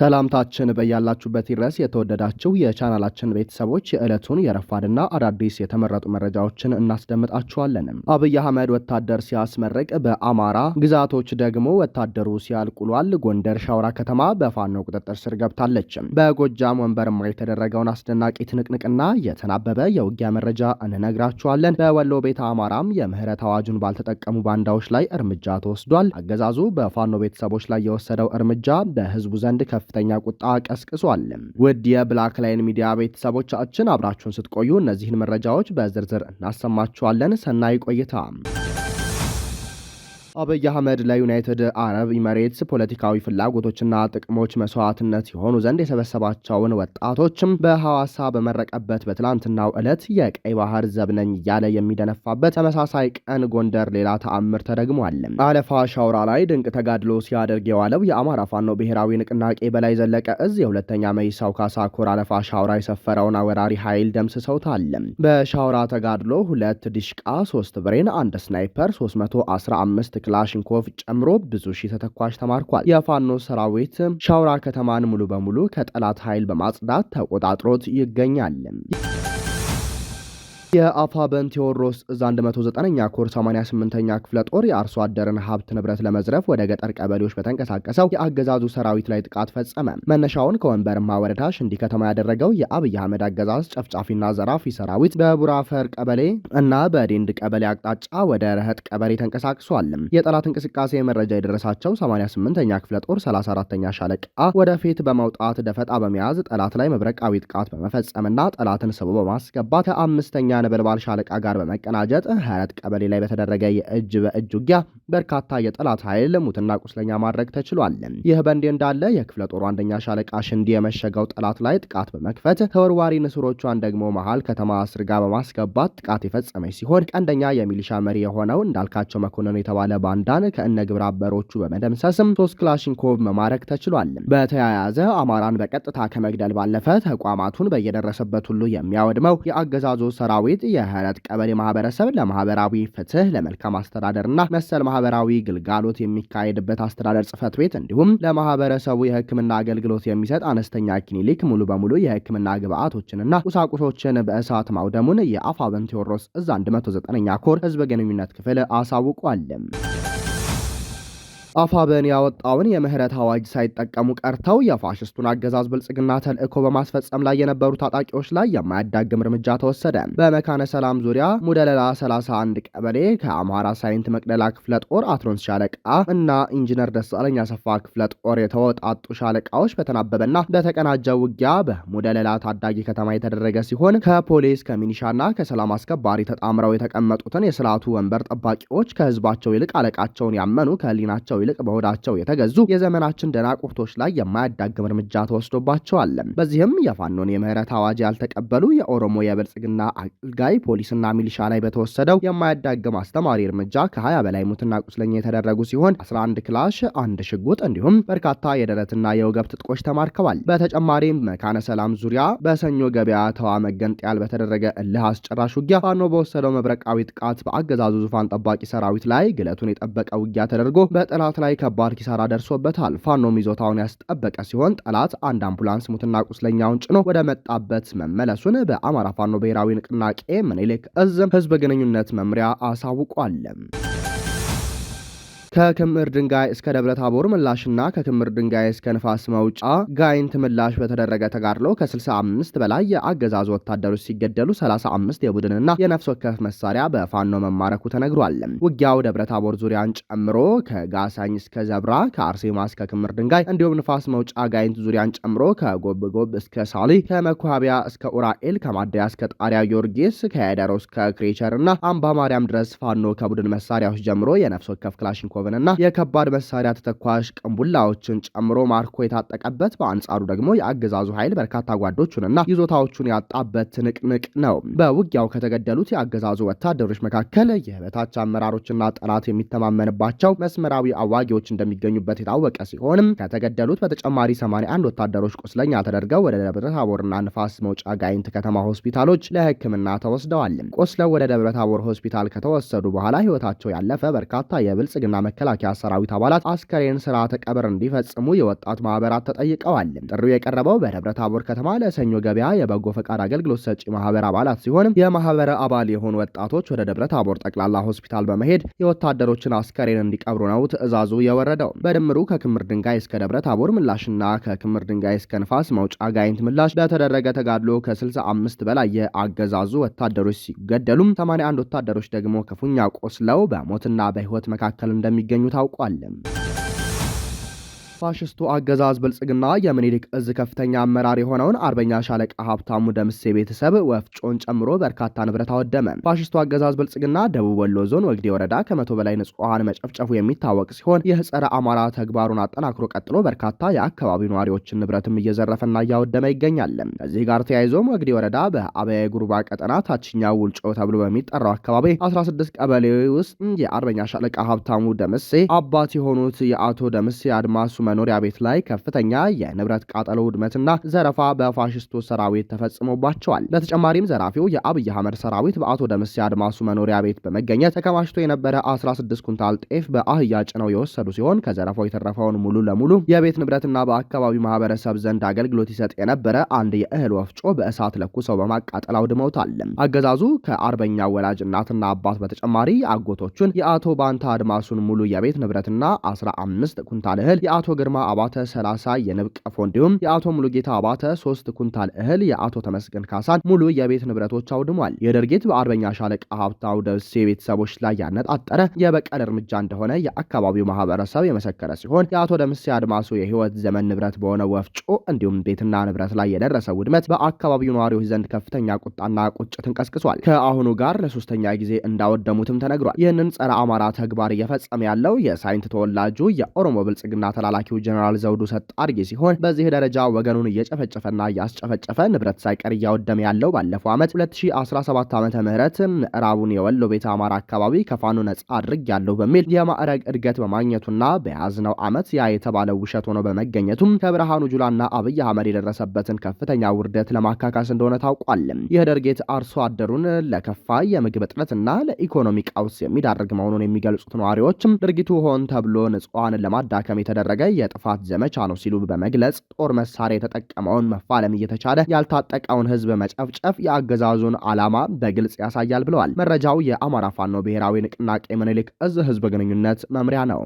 ሰላምታችን በያላችሁበት ይድረስ። የተወደዳችሁ የቻናላችን ቤተሰቦች የዕለቱን የረፋድና አዳዲስ የተመረጡ መረጃዎችን እናስደምጣችኋለን። አብይ አህመድ ወታደር ሲያስመርቅ በአማራ ግዛቶች ደግሞ ወታደሩ ሲያልቁሏል። ጎንደር ሻውራ ከተማ በፋኖ ቁጥጥር ስር ገብታለች። በጎጃም ወንበርማ የተደረገውን አስደናቂ ትንቅንቅና የተናበበ የውጊያ መረጃ እንነግራችኋለን። በወሎ ቤተ አማራም የምህረት አዋጁን ባልተጠቀሙ ባንዳዎች ላይ እርምጃ ተወስዷል። አገዛዙ በፋኖ ቤተሰቦች ላይ የወሰደው እርምጃ በህዝቡ ዘንድ ከፍተኛ ቁጣ ቀስቅሷል። ውድ የብላክ ላይን ሚዲያ ቤተሰቦቻችን አብራችሁን ስትቆዩ እነዚህን መረጃዎች በዝርዝር እናሰማችኋለን። ሰናይ ቆይታ። አብይ አህመድ ለዩናይትድ አረብ ኢሚሬትስ ፖለቲካዊ ፍላጎቶችና ጥቅሞች መስዋዕትነት የሆኑ ዘንድ የሰበሰባቸውን ወጣቶችም በሐዋሳ በመረቀበት በትላንትናው ዕለት የቀይ ባህር ዘብነኝ እያለ የሚደነፋበት ተመሳሳይ ቀን ጎንደር ሌላ ተአምር ተደግሟል። አለፋ ሻውራ ላይ ድንቅ ተጋድሎ ሲያደርግ የዋለው የአማራ ፋኖ ብሔራዊ ንቅናቄ በላይ ዘለቀ እዝ የሁለተኛ መይሳው ካሳ ኮር አለፋ ሻውራ የሰፈረውን አወራሪ ኃይል ደምስሰውታል። በሻውራ ተጋድሎ 2 ዲሽቃ፣ 3 ብሬን፣ 1 ስናይፐር፣ 315 ክላሽንኮቭ ጨምሮ ብዙ ሺህ ተተኳሽ ተማርኳል። የፋኖ ሰራዊት ሻውራ ከተማን ሙሉ በሙሉ ከጠላት ኃይል በማጽዳት ተቆጣጥሮት ይገኛል። የአፋበን ቴዎድሮስ እዝ 109ኛ ኮር 88ኛ ክፍለ ጦር የአርሶ አደርን ሀብት ንብረት ለመዝረፍ ወደ ገጠር ቀበሌዎች በተንቀሳቀሰው የአገዛዙ ሰራዊት ላይ ጥቃት ፈጸመ። መነሻውን ከወንበርማ ወረዳ ሽንዲ ከተማ ያደረገው የአብይ አህመድ አገዛዝ ጨፍጫፊና ዘራፊ ሰራዊት በቡራፈር ቀበሌ እና በዴንድ ቀበሌ አቅጣጫ ወደ ረህጥ ቀበሌ ተንቀሳቅሷል። የጠላት እንቅስቃሴ መረጃ የደረሳቸው 88ኛ ክፍለ ጦር 34ኛ ሻለቃ ወደፊት በመውጣት ደፈጣ በመያዝ ጠላት ላይ መብረቃዊ ጥቃት በመፈጸምና ጠላትን ስቦ በማስገባት ከአምስተኛ ነበልባል ሻለቃ ጋር በመቀናጀት ረህጥ ቀበሌ ላይ በተደረገ የእጅ በእጅ ውጊያ በርካታ የጠላት ኃይል ሙትና ቁስለኛ ማድረግ ተችሏል። ይህ በእንዲህ እንዳለ የክፍለ ጦሩ አንደኛ ሻለቃ ሽንዲ የመሸገው ጠላት ላይ ጥቃት በመክፈት ተወርዋሪ ንስሮቿን ደግሞ መሃል ከተማ አስርጋ በማስገባት ጥቃት የፈጸመች ሲሆን ቀንደኛ የሚሊሻ መሪ የሆነው እንዳልካቸው መኮንን የተባለ ባንዳን ከእነ ግብረ አበሮቹ በመደምሰስም 3 ክላሽንኮቭ መማረክ ተችሏል። በተያያዘ አማራን በቀጥታ ከመግደል ባለፈ ተቋማቱን በየደረሰበት ሁሉ የሚያወድመው የአገዛዙ ሰራዊት የረህጥ ቀበሌ ማህበረሰብ ለማህበራዊ ፍትህ፣ ለመልካም አስተዳደርና መሰል ማህበራዊ ግልጋሎት የሚካሄድበት አስተዳደር ጽህፈት ቤት እንዲሁም ለማህበረሰቡ የሕክምና አገልግሎት የሚሰጥ አነስተኛ ክሊኒክ ሙሉ በሙሉ የሕክምና ግብአቶችንና ቁሳቁሶችን በእሳት ማውደሙን የአፋበን ቴዎድሮስ እዝ 109ኛ ኮር ህዝብ ግንኙነት ክፍል አሳውቋል። አፋበን ያወጣውን የምህረት አዋጅ ሳይጠቀሙ ቀርተው የፋሽስቱን አገዛዝ ብልጽግና ተልእኮ በማስፈጸም ላይ የነበሩ ታጣቂዎች ላይ የማያዳግም እርምጃ ተወሰደ። በመካነ ሰላም ዙሪያ ሙደለላ 31 ቀበሌ ከአማራ ሳይንት መቅደላ ክፍለ ጦር አትሮንስ ሻለቃ እና ኢንጂነር ደሳለኝ አሰፋ ክፍለ ጦር የተወጣጡ ሻለቃዎች በተናበበና በተቀናጀ ውጊያ በሙደለላ ታዳጊ ከተማ የተደረገ ሲሆን ከፖሊስ ከሚኒሻና ከሰላም አስከባሪ ተጣምረው የተቀመጡትን የስርዓቱ ወንበር ጠባቂዎች ከህዝባቸው ይልቅ አለቃቸውን ያመኑ ከህሊናቸው ይልቅ በሆዳቸው የተገዙ የዘመናችን ደናቁርቶች ላይ የማያዳግም እርምጃ ተወስዶባቸዋል። በዚህም የፋኖን የምህረት አዋጅ ያልተቀበሉ የኦሮሞ የብልጽግና አገልጋይ ፖሊስና ሚሊሻ ላይ በተወሰደው የማያዳግም አስተማሪ እርምጃ ከ20 በላይ ሙትና ቁስለኛ የተደረጉ ሲሆን 11 ክላሽ፣ 1 ሽጉጥ እንዲሁም በርካታ የደረትና የወገብ ትጥቆች ተማርከዋል። በተጨማሪም መካነ ሰላም ዙሪያ በሰኞ ገበያ ተዋ መገንጠያል በተደረገ እልህ አስጨራሽ ውጊያ ፋኖ በወሰደው መብረቃዊ ጥቃት በአገዛዙ ዙፋን ጠባቂ ሰራዊት ላይ ግለቱን የጠበቀ ውጊያ ተደርጎ በጠላት ላይ ከባድ ኪሳራ ደርሶበታል። ፋኖም ይዞታውን ያስጠበቀ ሲሆን ጠላት አንድ አምቡላንስ ሙትና ቁስለኛውን ጭኖ ወደ መጣበት መመለሱን በአማራ ፋኖ ብሔራዊ ንቅናቄ ምኒልክ እዝ ህዝብ ግንኙነት መምሪያ አሳውቋል። ከክምር ድንጋይ እስከ ደብረ ታቦር ምላሽና ከክምር ድንጋይ እስከ ንፋስ መውጫ ጋይንት ምላሽ በተደረገ ተጋድሎ ከ65 በላይ የአገዛዙ ወታደሮች ሲገደሉ 35 የቡድንና የነፍስ ወከፍ መሳሪያ በፋኖ መማረኩ ተነግሯል። ውጊያው ደብረ ታቦር ዙሪያን ጨምሮ ከጋሳኝ እስከ ዘብራ፣ ከአርሴማ እስከ ክምር ድንጋይ እንዲሁም ንፋስ መውጫ ጋይንት ዙሪያን ጨምሮ ከጎብጎብ እስከ ሳሊ፣ ከመኳቢያ እስከ ኡራኤል፣ ከማደያ እስከ ጣሪያ ጊዮርጊስ፣ ከያደሮ እስከ ክሬቸር እና አምባ ማርያም ድረስ ፋኖ ከቡድን መሳሪያዎች ጀምሮ የነፍስ ወከፍ ክላሽንኮቭ እና የከባድ መሳሪያ ተተኳሽ ቅንቡላዎችን ጨምሮ ማርኮ የታጠቀበት፣ በአንጻሩ ደግሞ የአገዛዙ ኃይል በርካታ ጓዶቹንና ይዞታዎቹን ያጣበት ትንቅንቅ ነው። በውጊያው ከተገደሉት የአገዛዙ ወታደሮች መካከል የበታች አመራሮችና ጠላት የሚተማመንባቸው መስመራዊ አዋጊዎች እንደሚገኙበት የታወቀ ሲሆንም ከተገደሉት በተጨማሪ 81 ወታደሮች ቁስለኛ ተደርገው ወደ ደብረ ታቦርና ንፋስ መውጫ ጋይንት ከተማ ሆስፒታሎች ለሕክምና ተወስደዋል። ቆስለው ወደ ደብረ ታቦር ሆስፒታል ከተወሰዱ በኋላ ህይወታቸው ያለፈ በርካታ የብልጽግና የመከላከያ ሰራዊት አባላት አስከሬን ስርዓተ ቀብር እንዲፈጽሙ የወጣት ማህበራት ተጠይቀዋል። ጥሪው የቀረበው በደብረ ታቦር ከተማ ለሰኞ ገበያ የበጎ ፈቃድ አገልግሎት ሰጪ ማህበር አባላት ሲሆን የማህበረ አባል የሆኑ ወጣቶች ወደ ደብረ ታቦር ጠቅላላ ሆስፒታል በመሄድ የወታደሮችን አስከሬን እንዲቀብሩ ነው ትዕዛዙ የወረደው። በድምሩ ከክምር ድንጋይ እስከ ደብረ ታቦር ምላሽና ከክምር ድንጋይ እስከ ንፋስ መውጫ ጋይንት ምላሽ በተደረገ ተጋድሎ ከ65 በላይ የአገዛዙ ወታደሮች ሲገደሉም 81 ወታደሮች ደግሞ ክፉኛ ቆስለው በሞትና በህይወት መካከል እንደሚገኙ ታውቋል። ፋሽስቱ አገዛዝ ብልጽግና የምኒልክ እዝ ከፍተኛ አመራር የሆነውን አርበኛ ሻለቃ ሀብታሙ ደምሴ ቤተሰብ ወፍጮን ጨምሮ በርካታ ንብረት አወደመ። ፋሽስቱ አገዛዝ ብልጽግና ደቡብ ወሎ ዞን ወግዴ ወረዳ ከ100 በላይ ንጹሃን መጨፍጨፉ የሚታወቅ ሲሆን ይህ ጸረ አማራ ተግባሩን አጠናክሮ ቀጥሎ በርካታ የአካባቢው ነዋሪዎችን ንብረትም እየዘረፈና እያወደመ ይገኛል። ከዚህ ጋር ተያይዞም ወግዴ ወረዳ በአበያ ጉርባ ቀጠና ታችኛው ውልጮ ተብሎ በሚጠራው አካባቢ 16 ቀበሌ ውስጥ የአርበኛ ሻለቃ ሀብታሙ ደምሴ አባት የሆኑት የአቶ ደምሴ አድማሱ መኖሪያ ቤት ላይ ከፍተኛ የንብረት ቃጠሎ ውድመትና ዘረፋ በፋሽስቱ ሰራዊት ተፈጽሞባቸዋል። በተጨማሪም ዘራፊው የአብይ አህመድ ሰራዊት በአቶ ደምሴ አድማሱ መኖሪያ ቤት በመገኘት ተከማችቶ የነበረ 16 ኩንታል ጤፍ በአህያ ጭነው የወሰዱ ሲሆን ከዘረፋው የተረፈውን ሙሉ ለሙሉ የቤት ንብረትና በአካባቢው ማህበረሰብ ዘንድ አገልግሎት ይሰጥ የነበረ አንድ የእህል ወፍጮ በእሳት ለኩሰው በማቃጠል አውድመውታል። አገዛዙ ከአርበኛ ወላጅ እናትና አባት በተጨማሪ አጎቶቹን የአቶ ባንታ አድማሱን ሙሉ የቤት ንብረትና 15 ኩንታል እህል የአቶ ግርማ አባተ 30 የንብ ቀፎ እንዲሁም የአቶ ሙሉጌታ አባተ 3 ኩንታል እህል የአቶ ተመስገን ካሳን ሙሉ የቤት ንብረቶች አውድሟል። የድርጊት በአርበኛ ሻለቃ ሀብታሙ ደምሴ ቤተሰቦች ላይ ያነጣጠረ የበቀል እርምጃ እንደሆነ የአካባቢው ማህበረሰብ የመሰከረ ሲሆን የአቶ ደምሴ አድማሱ የህይወት ዘመን ንብረት በሆነ ወፍጮ እንዲሁም ቤትና ንብረት ላይ የደረሰ ውድመት በአካባቢው ነዋሪዎች ዘንድ ከፍተኛ ቁጣና ቁጭትን ቀስቅሷል። ከአሁኑ ጋር ለሶስተኛ ጊዜ እንዳወደሙትም ተነግሯል። ይህንን ጸረ አማራ ተግባር እየፈጸመ ያለው የሳይንት ተወላጁ የኦሮሞ ብልጽግና ተላላኪ ጀነራል ዘውዱ ሰጣርጌ ሲሆን በዚህ ደረጃ ወገኑን እየጨፈጨፈና እያስጨፈጨፈ ንብረት ሳይቀር እያወደመ ያለው ባለፈው ዓመት 2017 ዓመተ ምህረት ምዕራቡን የወሎ ቤተ አማራ አካባቢ ከፋኖ ነጻ አድርግ ያለው በሚል የማዕረግ እድገት በማግኘቱና በያዝነው ዓመት ያ የተባለው ውሸት ሆኖ በመገኘቱም ከብርሃኑ ጁላና አብይ አህመድ የደረሰበትን ከፍተኛ ውርደት ለማካካስ እንደሆነ ታውቋል። ይህ ድርጊት አርሶ አደሩን ለከፋ የምግብ እጥረትና ለኢኮኖሚ ቀውስ የሚዳርግ መሆኑን የሚገልጹት ነዋሪዎችም ድርጊቱ ሆን ተብሎ ንጹሃንን ለማዳከም የተደረገ የጥፋት ዘመቻ ነው ሲሉ በመግለጽ ጦር መሳሪያ የተጠቀመውን መፋለም እየተቻለ ያልታጠቀውን ህዝብ መጨፍጨፍ የአገዛዙን ዓላማ በግልጽ ያሳያል ብለዋል። መረጃው የአማራ ፋኖ ብሔራዊ ንቅናቄ ምኒልክ እዝ ህዝብ ግንኙነት መምሪያ ነው።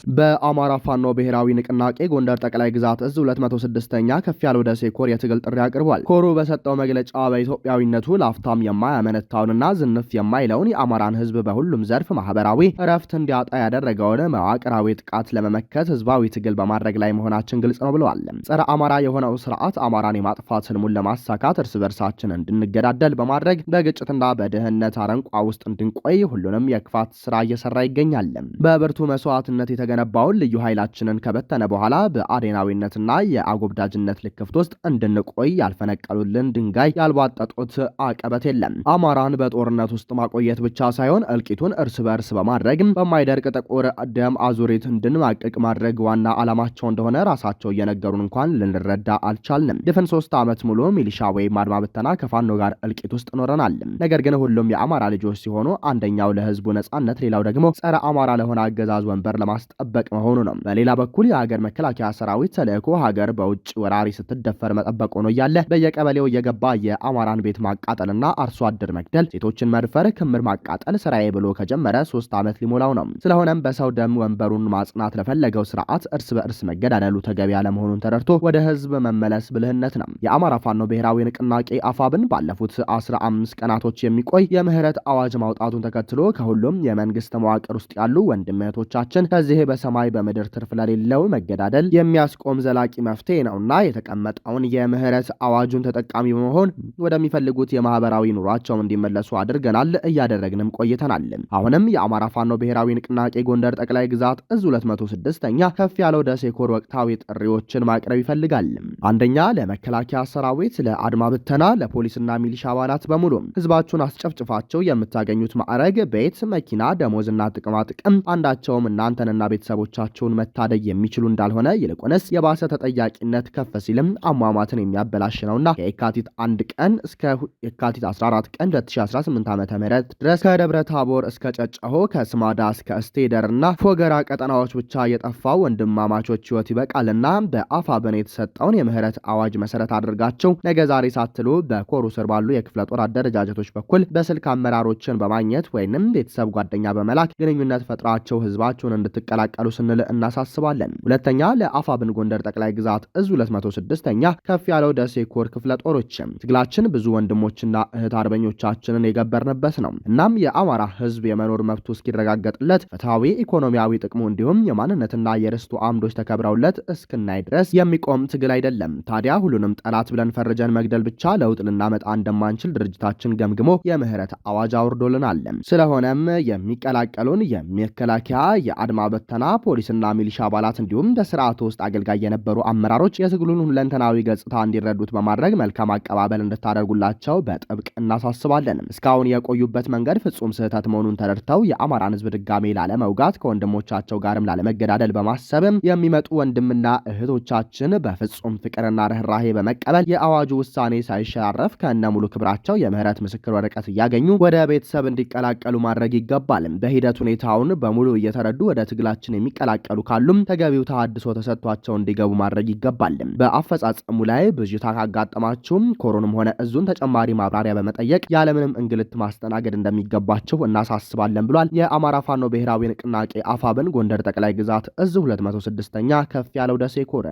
በአማራ ፋኖ ብሔራዊ ንቅናቄ ጎንደር ጠቅላይ ግዛት እዝ 206ኛ ከፍ ያለው ደሴ ኮር የትግል ጥሪ አቅርቧል። ኮሩ በሰጠው መግለጫ በኢትዮጵያዊነቱ ላፍታም የማያመነታውንና ዝንፍ የማይለውን የአማራን ህዝብ በሁሉም ዘርፍ ማህበራዊ እረፍት እንዲያጣ ያደረገውን መዋቅራዊ ጥቃት ለመመከት ህዝባዊ ትግል በማድረግ ላይ መሆናችን ግልጽ ነው ብለዋል። ጸረ አማራ የሆነው ስርዓት አማራን የማጥፋት ህልሙን ለማሳካት እርስ በርሳችን እንድንገዳደል በማድረግ በግጭትና በድህነት አረንቋ ውስጥ እንድንቆይ ሁሉንም የክፋት ስራ እየሰራ ይገኛል። በብርቱ መስዋዕትነት የተገነባውን ልዩ ኃይላችንን ከበተነ በኋላ በአዴናዊነትና የአጎብዳጅነት ልክፍት ውስጥ እንድንቆይ ያልፈነቀሉልን ድንጋይ ያልባጠጡት አቀበት የለም። አማራን በጦርነት ውስጥ ማቆየት ብቻ ሳይሆን እልቂቱን እርስ በርስ በማድረግ በማይደርቅ ጥቁር ደም አዙሪት እንድንማቅቅ ማድረግ ዋና ዓላማቸው እንደሆነ ራሳቸው እየነገሩን እንኳን ልንረዳ አልቻልንም። ድፍን 3 ዓመት ሙሉ ሚሊሻ ወይም አድማ ብተና ከፋኖ ጋር እልቂት ውስጥ ኖረናል። ነገር ግን ሁሉም የአማራ ልጆች ሲሆኑ አንደኛው ለህዝቡ ነጻነት፣ ሌላው ደግሞ ጸረ አማራ ለሆነ አገዛዝ ወንበር ለማስጠበቅ መሆኑ ነው። በሌላ በኩል የሀገር መከላከያ ሰራዊት ተልእኮ ሀገር በውጭ ወራሪ ስትደፈር መጠበቅ ሆኖ እያለ በየቀበሌው እየገባ የአማራን ቤት ማቃጠልና አርሶ አደር መግደል፣ ሴቶችን መድፈር፣ ክምር ማቃጠል ስራዬ ብሎ ከጀመረ 3 ዓመት ሊሞላው ነው። ስለሆነም በሰው ደም ወንበሩን ማጽናት ለፈለገው ስርዓት እርስ በእርስ መገዳደሉ ተገቢ ያለመሆኑን ተረድቶ ወደ ህዝብ መመለስ ብልህነት ነው። የአማራ ፋኖ ብሔራዊ ንቅናቄ አፋብን ባለፉት 15 ቀናቶች የሚቆይ የምህረት አዋጅ ማውጣቱን ተከትሎ ከሁሉም የመንግስት መዋቅር ውስጥ ያሉ ወንድም እህቶቻችን ከዚህ በሰማይ በምድር ትርፍ ለሌለው መገዳደል የሚያስቆም ዘላቂ መፍትሄ ነውና የተቀመጠውን የምህረት አዋጁን ተጠቃሚ በመሆን ወደሚፈልጉት የማህበራዊ ኑሯቸውም እንዲመለሱ አድርገናል፣ እያደረግንም ቆይተናል። አሁንም የአማራ ፋኖ ብሔራዊ ንቅናቄ ጎንደር ጠቅላይ ግዛት እዝ 206ኛ ከፍ ያለው ደሴ ኮር ወቅታዊ ጥሪዎችን ማቅረብ ይፈልጋል። አንደኛ፣ ለመከላከያ ሰራዊት፣ ለአድማ ብተና፣ ለፖሊስና ሚሊሻ አባላት በሙሉ ህዝባችሁን አስጨፍጭፋቸው የምታገኙት ማዕረግ፣ ቤት፣ መኪና፣ ደሞዝና ጥቅማ ጥቅም አንዳቸውም እናንተንና ቤተሰቦቻቸውን መታደግ የሚችሉ እንዳልሆነ ይልቁንስ የባሰ ተጠያቂነት ከፍ ሲልም አሟሟትን የሚያበላሽ ነውና ከየካቲት 1 ቀን እስከ የካቲት 14 ቀን 2018 ዓ.ም ድረስ ከደብረ ታቦር እስከ ጨጨሆ ከስማዳ እስከ እስቴደርና ፎገራ ቀጠናዎች ብቻ የጠፋው ወንድማማቾች ህይወት ይበቃልና በአፋብኃ የተሰጠውን የምህረት አዋጅ መሰረት አድርጋቸው ነገ ዛሬ ሳትሉ በኮሩ ስር ባሉ የክፍለ ጦር አደረጃጀቶች በኩል በስልክ አመራሮችን በማግኘት ወይንም ቤተሰብ ጓደኛ በመላክ ግንኙነት ፈጥራቸው ህዝባቸውን እንድትቀላቀሉ ስንል እናሳስባለን። ሁለተኛ ለአፋብኃ ጎንደር ጠቅላይ ግዛት እዝ 206ኛ ከፍ ያለው ደሴ ኮር ክፍለ ጦሮች ትግላችን ብዙ ወንድሞችና እህት አርበኞቻችንን የገበርንበት ነው። እናም የአማራ ህዝብ የመኖር መብቱ እስኪረጋገጥለት ፍትሃዊ ኢኮኖሚያዊ ጥቅሙ እንዲሁም የማንነትና የርስቱ አምዶች ተከብረውለት እስክናይ ድረስ የሚቆም ትግል አይደለም። ታዲያ ሁሉንም ጠላት ብለን ፈርጀን መግደል ብቻ ለውጥ ልናመጣ እንደማንችል ድርጅታችን ገምግሞ የምህረት አዋጅ አውርዶልናል። ስለሆነም የሚቀላቀሉን የመከላከያ የአድማ በተና ፖሊስና ሚሊሻ አባላት እንዲሁም በስርዓቱ ውስጥ አገልጋይ የነበሩ አመራሮች የትግሉን ሁለንተናዊ ገጽታ እንዲረዱት በማድረግ መልካም አቀባበል እንድታደርጉላቸው በጥብቅ እናሳስባለን። እስካሁን የቆዩበት መንገድ ፍጹም ስህተት መሆኑን ተረድተው የአማራን ህዝብ ድጋሜ ላለመውጋት ከወንድሞቻቸው ጋርም ላለመገዳደል በማሰብም የሚመጡ ወንድምና እህቶቻችን በፍጹም ፍቅርና ርህራሄ በመቀበል የአዋጁ ውሳኔ ሳይሸራረፍ ከነ ሙሉ ክብራቸው የምህረት ምስክር ወረቀት እያገኙ ወደ ቤተሰብ እንዲቀላቀሉ ማድረግ ይገባል። በሂደት ሁኔታውን በሙሉ እየተረዱ ወደ ትግላችን የሚቀላቀሉ ካሉም ተገቢው ተሃድሶ ተሰጥቷቸው እንዲገቡ ማድረግ ይገባል። በአፈጻጸሙ ላይ ብዥታ ካጋጠማችሁም ኮሩንም ሆነ እዙን ተጨማሪ ማብራሪያ በመጠየቅ ያለምንም እንግልት ማስተናገድ እንደሚገባቸው እናሳስባለን ብሏል። የአማራ ፋኖ ብሔራዊ ንቅናቄ አፋብኃ ጎንደር ጠቅላይ ግዛት እዝ 206ኛ ከፍ ያለው ደሴ ኮር።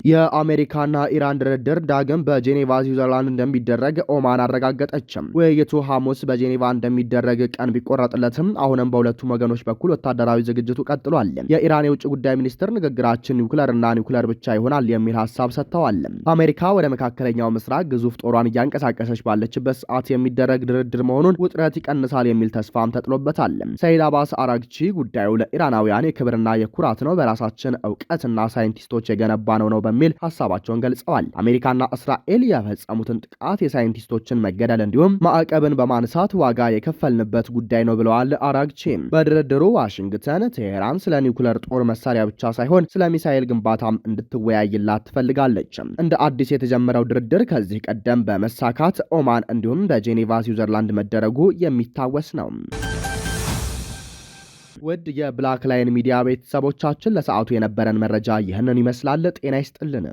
የአሜሪካና ኢራን ድርድር ዳግም በጄኔቫ ስዊዘርላንድ እንደሚደረግ ኦማን አረጋገጠችም። ውይይቱ ሐሙስ በጄኔቫ እንደሚደረግ ቀን ቢቆረጥለትም አሁንም በሁለቱም ወገኖች በኩል ወታደራዊ ዝግጅቱ ቀጥሏል። የኢራን የውጭ ጉዳይ ሚኒስትር ንግግራችን ኒውክለር ብቻ ይሆናል የሚል ሐሳብ ሰጥተዋል። አሜሪካ ወደ መካከለኛው ምስራቅ ግዙፍ ጦሯን እያንቀሳቀሰች ባለችበት ሰዓት የሚደረግ ድርድር መሆኑን ውጥረት ይቀንሳል የሚል ተስፋም ተጥሎበታል። ሰይድ አባስ አራግቺ ጉዳዩ ለኢራናውያን የክብርና የኩራት ነው፣ በራሳችን እውቀትና ሳይንቲስቶች የገነባ ነው በሚል ሐሳባቸውን ገልጸዋል። አሜሪካና እስራኤል የፈጸሙትን ጥቃት፣ የሳይንቲስቶችን መገደል እንዲሁም ማዕቀብን በማንሳት ዋጋ የከፈልንበት ጉዳይ ነው ብለዋል አራግቺ። በድርድሩ ዋሽንግተን ቴሄራን ስለ ኒውክለር ጦር መሳሪያ ብቻ ሳይሆን ስለ ሚሳኤል ግንባታም እንድትወያይላት ትፈልጋለች። እንደ አዲስ የተጀመረው ድርድር ከዚህ ቀደም በመሳካት ኦማን እንዲሁም በጄኔቫ ስዊዘርላንድ መደረጉ የሚታወስ ነው። ውድ የብላክ ላይን ሚዲያ ቤተሰቦቻችን ለሰዓቱ የነበረን መረጃ ይህንን ይመስላል። ጤና ይስጥልን።